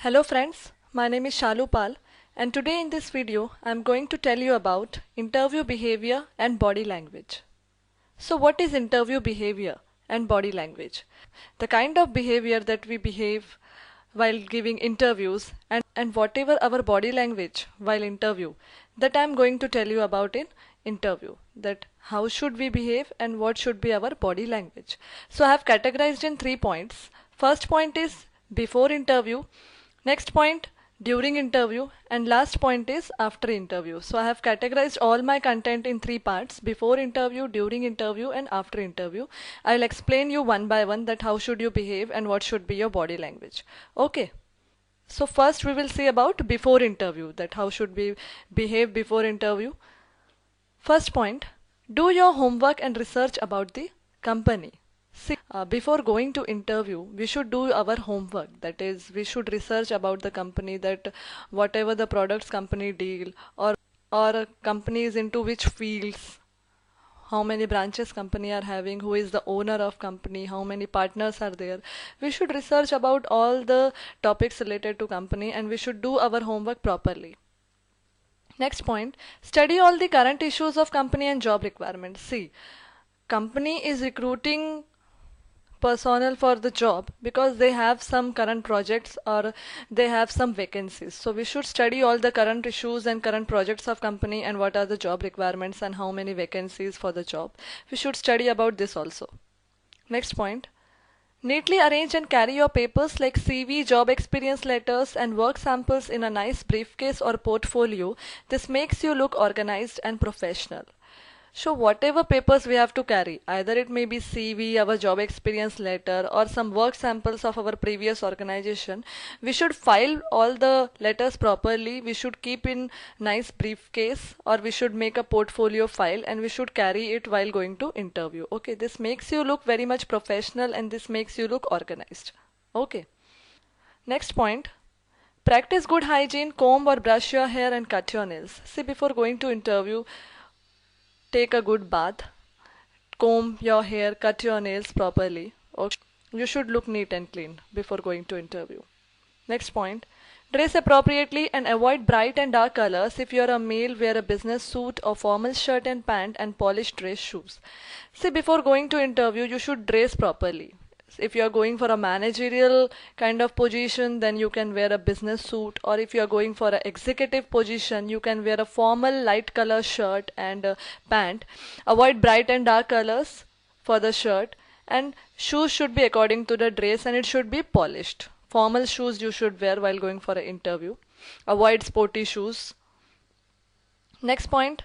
Hello friends, my name is Shalu Pal and today in this video I am going to tell you about interview behavior and body language. So what is interview behavior and body language? The kind of behavior that we behave while giving interviews and whatever our body language while interview that I am going to tell you about in interview, that how should we behave and what should be our body language. So I have categorized in 3 points. First point is before interview, next point during interview, and last point is after interview. So I have categorized all my content in 3 parts: before interview, during interview and after interview. I'll explain you one by one that how should you behave and what should be your body language. Okay. So first we will see about before interview, that how should we behave before interview. First point, do your homework and research about the company. See, before going to interview, we should do our homework. That is, we should research about the company, that whatever the products company deal, or companies into which fields, how many branches company are having, who is the owner of company, how many partners are there. We should research about all the topics related to company and we should do our homework properly. Next point, study all the current issues of company and job requirements. See, company is recruiting personnel for the job because they have some current projects or they have some vacancies. So we should study all the current issues and current projects of company and what are the job requirements and how many vacancies for the job. We should study about this also. Next point, neatly arrange and carry your papers like CV, job experience letters and work samples in a nice briefcase or portfolio. This makes you look organized and professional. So whatever papers we have to carry, either it may be CV, our job experience letter, or some work samples of our previous organization, we should file all the letters properly. We should keep in nice briefcase or we should make a portfolio file and we should carry it while going to interview. Okay, this makes you look very much professional and this makes you look organized. Okay. Next point, practice good hygiene, comb or brush your hair and cut your nails. See, before going to interview, take a good bath, comb your hair, cut your nails properly. Okay. You should look neat and clean before going to interview. Next point, dress appropriately and avoid bright and dark colors. If you're a male, wear a business suit or formal shirt and pant and polished dress shoes. See, before going to interview, you should dress properly. If you are going for a managerial kind of position, then you can wear a business suit, or if you are going for an executive position, you can wear a formal light color shirt and pant. Avoid bright and dark colors for the shirt, and shoes should be according to the dress and it should be polished. Formal shoes you should wear while going for an interview. Avoid sporty shoes. Next point,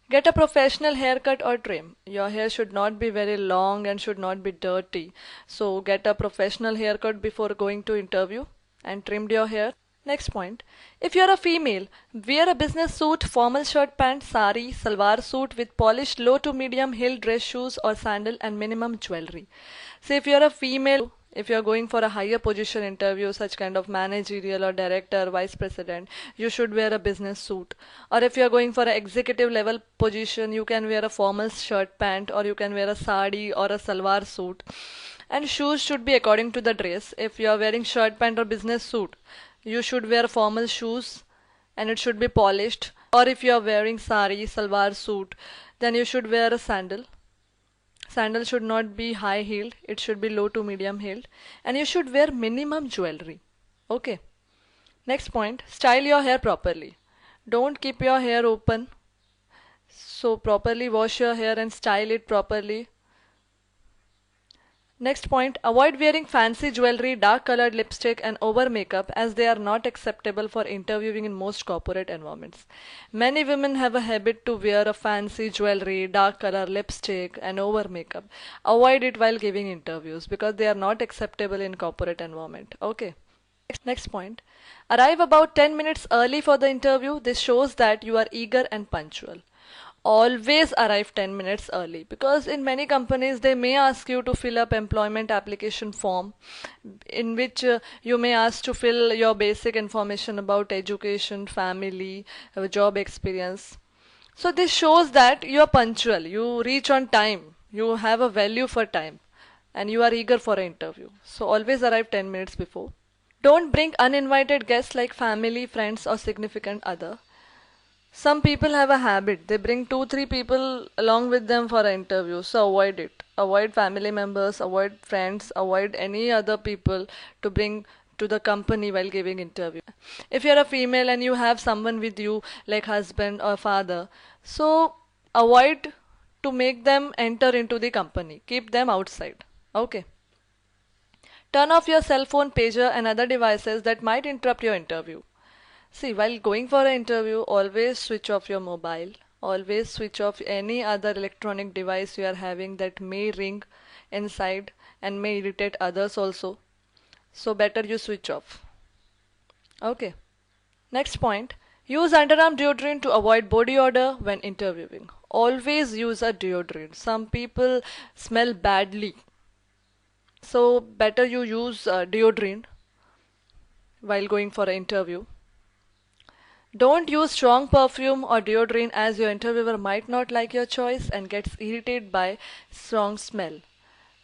get a professional haircut or trim. Your hair should not be very long and should not be dirty. So get a professional haircut before going to interview and trimmed your hair. Next point, if you're a female, wear a business suit, formal shirt, pant, sari, salwar suit with polished low to medium heel dress shoes or sandal and minimum jewelry. So if you're a female, if you're going for a higher position interview, such kind of managerial or director, vice president, you should wear a business suit. Or if you're going for an executive level position, you can wear a formal shirt, pant, or you can wear a sari or a salwar suit. And shoes should be according to the dress. If you're wearing shirt, pant or business suit, you should wear formal shoes and it should be polished. Or if you're wearing sari, salwar suit, then you should wear a sandal. Sandal should not be high heeled, it should be low to medium heeled, and you should wear minimum jewelry. Okay. Next point, style your hair properly. Don't keep your hair open. So properly wash your hair and style it properly. Next point, avoid wearing fancy jewelry, dark colored lipstick and over makeup as they are not acceptable for interviewing in most corporate environments. Many women have a habit to wear a fancy jewelry, dark color lipstick and over makeup. Avoid it while giving interviews because they are not acceptable in corporate environment. Okay. Next point, arrive about 10 minutes early for the interview. This shows that you are eager and punctual. Always arrive 10 minutes early because in many companies they may ask you to fill up employment application form in which you may ask to fill your basic information about education, family, job experience. So this shows that you are punctual, you reach on time, you have a value for time and you are eager for an interview. So always arrive 10 minutes before. Don't bring uninvited guests like family, friends, or significant other. Some people have a habit. They bring two, three people along with them for an interview. So avoid it. Avoid family members, avoid friends, avoid any other people to bring to the company while giving interview. If you're a female and you have someone with you like husband or father, so avoid to make them enter into the company. Keep them outside. Okay. Turn off your cell phone, pager, and other devices that might interrupt your interview. See, while going for an interview, always switch off your mobile. Always switch off any other electronic device you are having that may ring inside and may irritate others also. So better you switch off. Okay. Next point. Use underarm deodorant to avoid body odor when interviewing. Always use a deodorant. Some people smell badly. So better you use deodorant while going for an interview. Don't use strong perfume or deodorant as your interviewer might not like your choice and gets irritated by strong smell.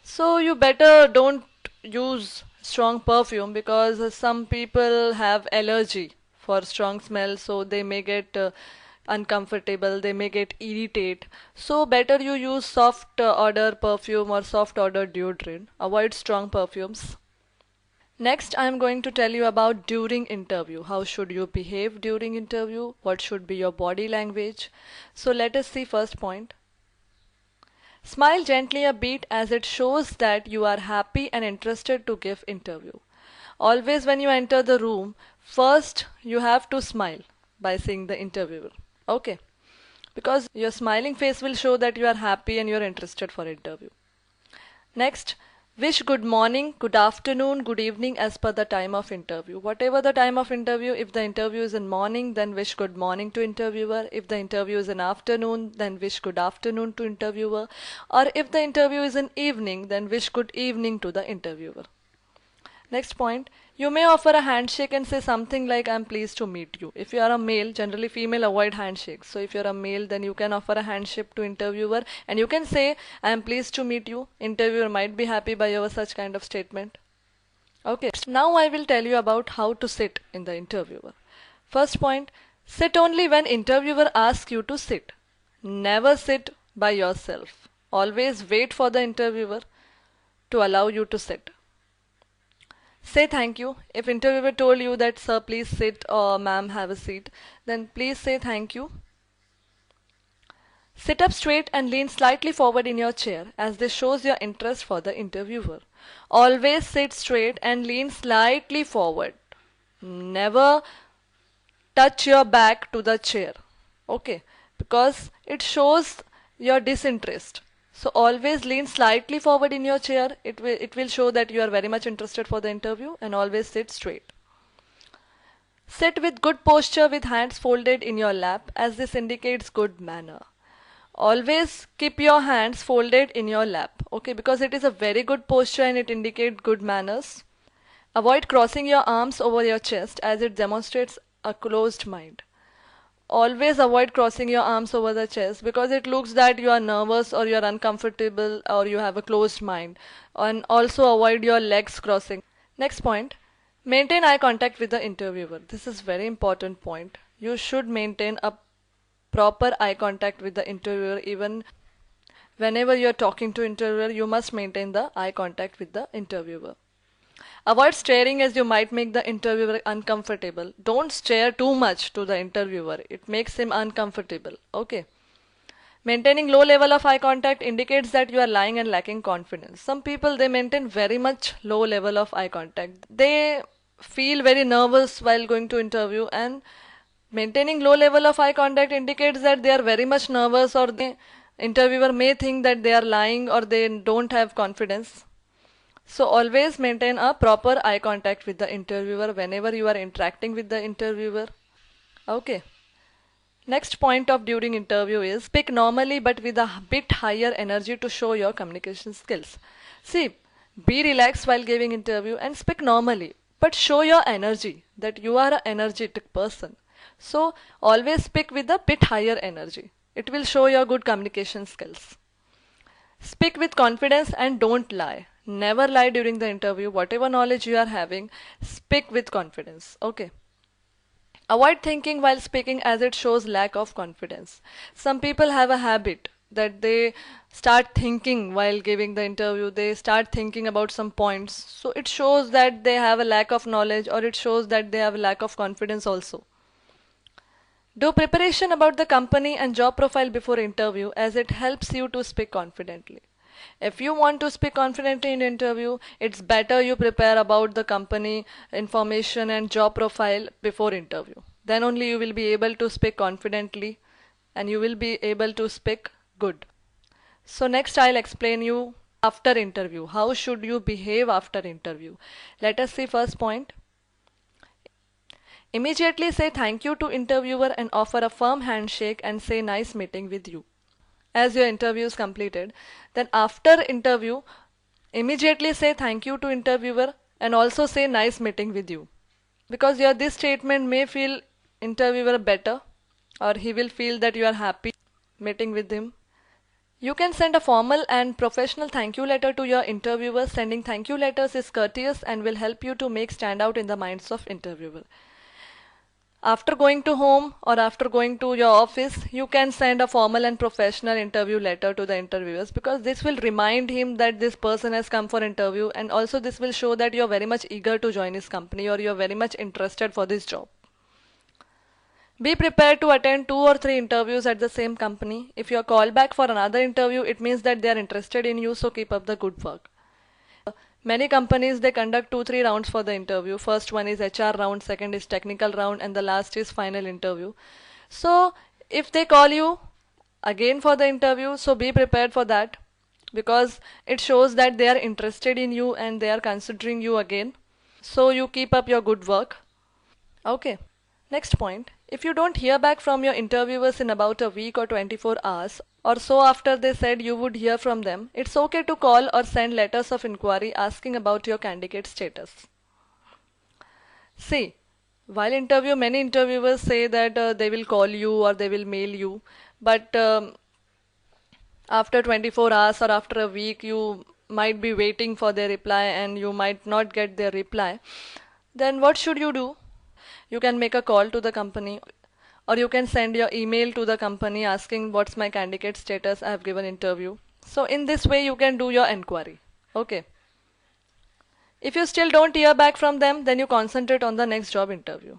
So you better don't use strong perfume because some people have allergy for strong smell, so they may get uncomfortable, they may get irritated. So better you use soft odor perfume or soft odor deodorant. Avoid strong perfumes. Next, I am going to tell you about during interview. How should you behave during interview? What should be your body language? So let us see first point. Smile gently a bit as it shows that you are happy and interested to give interview. Always when you enter the room, first you have to smile by seeing the interviewer. Okay. Because your smiling face will show that you are happy and you are interested for interview. Next, wish good morning, good afternoon, good evening as per the time of interview. Whatever the time of interview, if the interview is in morning, then wish good morning to interviewer. If the interview is in afternoon, then wish good afternoon to interviewer. Or if the interview is in evening, then wish good evening to the interviewer. Next point, you may offer a handshake and say something like, I'm pleased to meet you. If you are a male, generally female avoid handshakes. So if you're a male, then you can offer a handshake to interviewer and you can say, I am pleased to meet you. Interviewer might be happy by your such kind of statement. Okay, now I will tell you about how to sit in the interviewer. First point, sit only when interviewer asks you to sit. Never sit by yourself. Always wait for the interviewer to allow you to sit. Say thank you. If interviewer told you that sir please sit or ma'am have a seat, then please say thank you. Sit up straight and lean slightly forward in your chair as this shows your interest for the interviewer. Always sit straight and lean slightly forward. Never touch your back to the chair. Okay, because it shows your disinterest. So always lean slightly forward in your chair. It will show that you are very much interested for the interview, and always sit straight. Sit with good posture with hands folded in your lap as this indicates good manner. Always keep your hands folded in your lap, okay, because it is a very good posture and it indicates good manners. Avoid crossing your arms over your chest as it demonstrates a closed mind. Always avoid crossing your arms over the chest because it looks that you are nervous or you are uncomfortable or you have a closed mind. And also avoid your legs crossing. Next point, maintain eye contact with the interviewer. This is very important point. You should maintain a proper eye contact with the interviewer. Even whenever you are talking to interviewer, you must maintain the eye contact with the interviewer. Avoid staring as you might make the interviewer uncomfortable. Don't stare too much to the interviewer. It makes him uncomfortable. Okay. Maintaining low level of eye contact indicates that you are lying and lacking confidence. Some people, they maintain very much low level of eye contact. They feel very nervous while going to interview, and maintaining low level of eye contact indicates that they are very much nervous, or the interviewer may think that they are lying or they don't have confidence. So always maintain a proper eye contact with the interviewer whenever you are interacting with the interviewer. Okay. Next point of during interview is speak normally but with a bit higher energy to show your communication skills. See, be relaxed while giving interview and speak normally, but show your energy that you are an energetic person. So always speak with a bit higher energy. It will show your good communication skills. Speak with confidence and don't lie. Never lie during the interview. Whatever knowledge you are having, speak with confidence. Okay. Avoid thinking while speaking as it shows lack of confidence. Some people have a habit that they start thinking while giving the interview. They start thinking about some points. So it shows that they have a lack of knowledge, or it shows that they have a lack of confidence also. Do preparation about the company and job profile before interview, as it helps you to speak confidently. If you want to speak confidently in interview, it's better you prepare about the company information and job profile before interview. Then only you will be able to speak confidently and you will be able to speak good. So next I'll explain you after interview. How should you behave after interview? Let us see first point. Immediately say thank you to interviewer and offer a firm handshake and say nice meeting with you. As your interview is completed, then after interview, immediately say thank you to interviewer and also say nice meeting with you. Because this statement may feel interviewer better, or he will feel that you are happy meeting with him. You can send a formal and professional thank you letter to your interviewer. Sending thank you letters is courteous and will help you to make stand out in the minds of interviewer. After going to home or after going to your office, you can send a formal and professional interview letter to the interviewers, because this will remind him that this person has come for interview, and also this will show that you are very much eager to join his company or you are very much interested for this job. Be prepared to attend 2 or 3 interviews at the same company. If you are called back for another interview, it means that they are interested in you, so keep up the good work. Many companies, they conduct 2-3 rounds for the interview. First one is HR round, second is technical round, and the last is final interview. So if they call you again for the interview, so be prepared for that, because it shows that they are interested in you and they are considering you again. So you keep up your good work. Okay. Next point. If you don't hear back from your interviewers in about a week or 24 hours or so after they said you would hear from them, it's okay to call or send letters of inquiry asking about your candidate status. See, while interview, many interviewers say that they will call you or they will mail you, but after 24 hours or after a week, you might be waiting for their reply and you might not get their reply. Then what should you do? You can make a call to the company, or you can send your email to the company asking what's my candidate status, I have given interview. So in this way you can do your inquiry. Okay. If you still don't hear back from them, then you concentrate on the next job interview.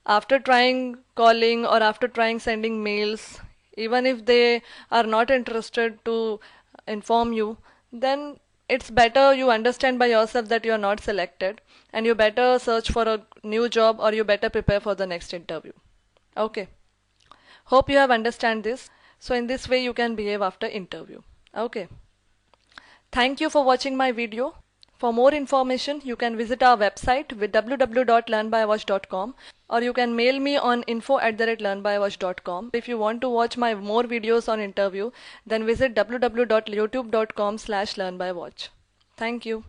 After trying calling or after trying sending mails, even if they are not interested to inform you, then it's better you understand by yourself that you are not selected, and you better search for a new job, or you better prepare for the next interview. Okay. Hope you have understand this. So in this way you can behave after interview. Okay. Thank you for watching my video. For more information, you can visit our website with www.learnbywatch.com, or you can mail me on info@learnbywatch.com. If you want to watch my more videos on interview, then visit www.youtube.com/learnbywatch. Thank you.